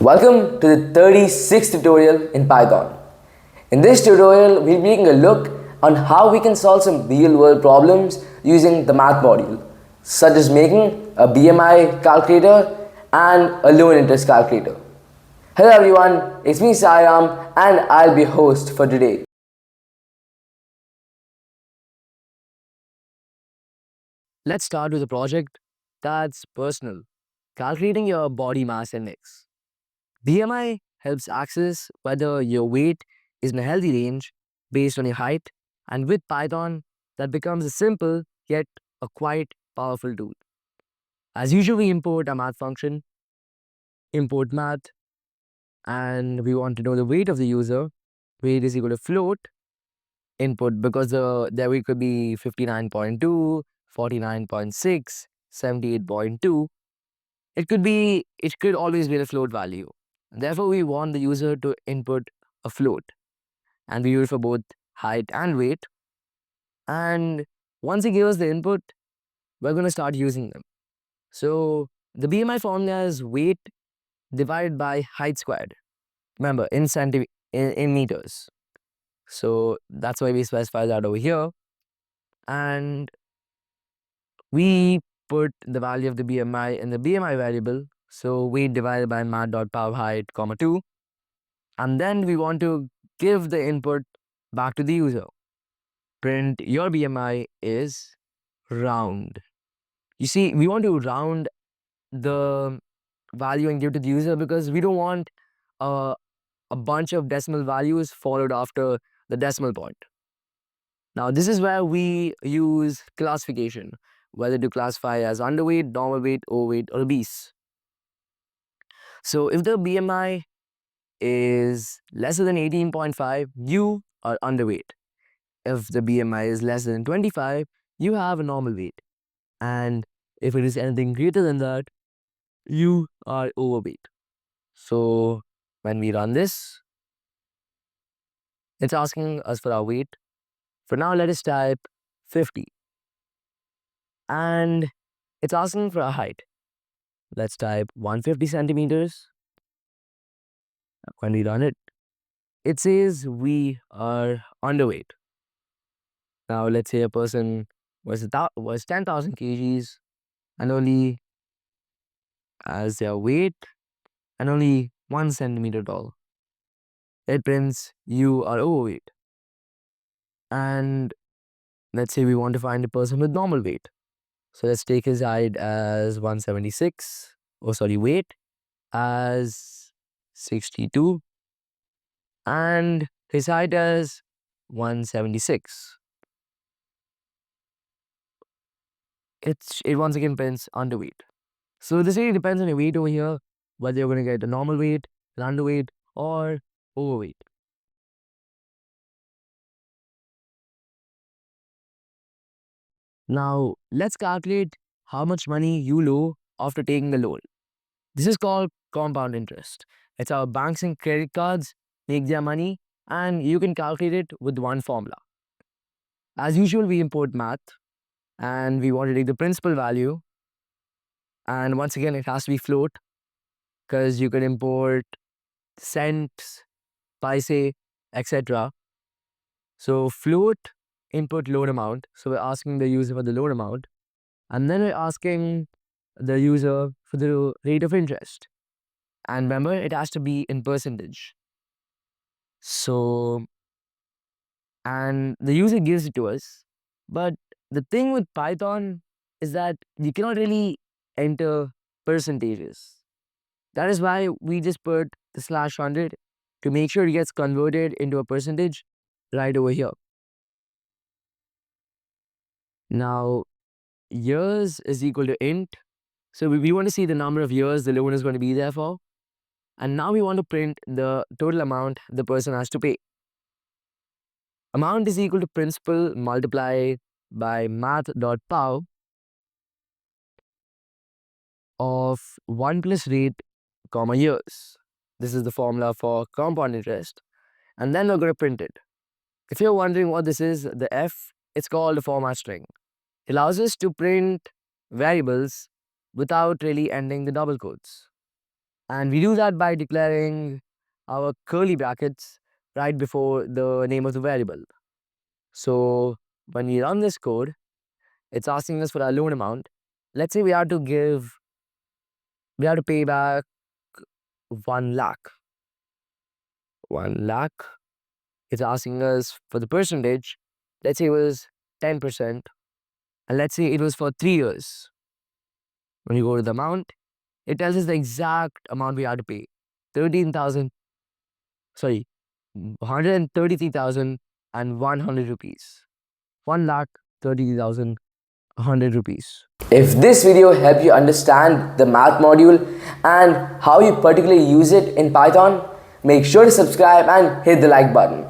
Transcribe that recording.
Welcome to the 36th tutorial in Python. In this tutorial, we'll be taking a look on how we can solve some real-world problems using the math module, such as making a BMI calculator and a loan interest calculator. Hello everyone, it's me Sairam and I'll be your host for today. Let's start with a project that's personal, calculating your body mass index. BMI helps access whether your weight is in a healthy range based on your height, and with Python, that becomes a simple yet a quite powerful tool. As usual, we import a math function, import math, and we want to know the weight of the user. Weight is equal to float input because their weight could be 59.2, 49.6, 78.2. It could always be a float value. Therefore, we want the user to input a float, and we use it for both height and weight. And once he gives us the input, we're going to start using them. So the BMI formula is weight divided by height squared. Remember, in meters. So that's why we specify that over here. And we put the value of the BMI in the BMI variable. So weight divided by mat.power_height, comma 2. And then we want to give the input back to the user. Print your BMI is round. You see, we want to round the value and give to the user because we don't want a bunch of decimal values followed after the decimal point. Now, this is where we use classification, whether to classify as underweight, normal weight, overweight, or obese. So if the BMI is lesser than 18.5, you are underweight. If the BMI is less than 25, you have a normal weight. And if it is anything greater than that, you are overweight. So when we run this, it's asking us for our weight. For now, let us type 50. And it's asking for our height. Let's type 150 centimeters. When we run it, it says we are underweight. Now, let's say a person was 10,000 kgs and only as their weight and only 1 centimeter tall. It prints you are overweight. And let's say we want to find a person with normal weight. So let's take his height as 176. Oh, sorry, weight as 62. And his height as 176. It once again prints underweight. So this really depends on your weight over here, whether you're going to get a normal weight, an underweight, or overweight. Now, let's calculate how much money you owe after taking the loan. This is called compound interest. It's how banks and credit cards make their money, and you can calculate it with one formula. As usual, we import math, and we want to take the principal value. And once again, it has to be float, because you can import cents, paise, etc. So float input loan amount. So we're asking the user for the loan amount. And then we're asking the user for the rate of interest. And remember, it has to be in percentage. So, and the user gives it to us. But the thing with Python is that you cannot really enter percentages. That is why we just put the /100 to make sure it gets converted into a percentage right over here. Now, years is equal to int. So we want to see the number of years the loan is going to be there for. And now we want to print the total amount the person has to pay. Amount is equal to principal multiplied by math.pow of 1 plus rate, comma years. This is the formula for compound interest. And then we're going to print it. If you're wondering what this is, the F, it's called a format string. It allows us to print variables without really ending the double quotes. And we do that by declaring our curly brackets right before the name of the variable. So when we run this code, it's asking us for a loan amount. Let's say we have to pay back 1 lakh. 1 lakh. It's asking us for the percentage. Let's say it was 10%. And let's say it was for 3 years. When you go to the amount, it tells us the exact amount we have to pay. 13,000, sorry, 133,100 rupees. 1,33,100 rupees. If this video helped you understand the math module and how you particularly use it in Python, make sure to subscribe and hit the like button.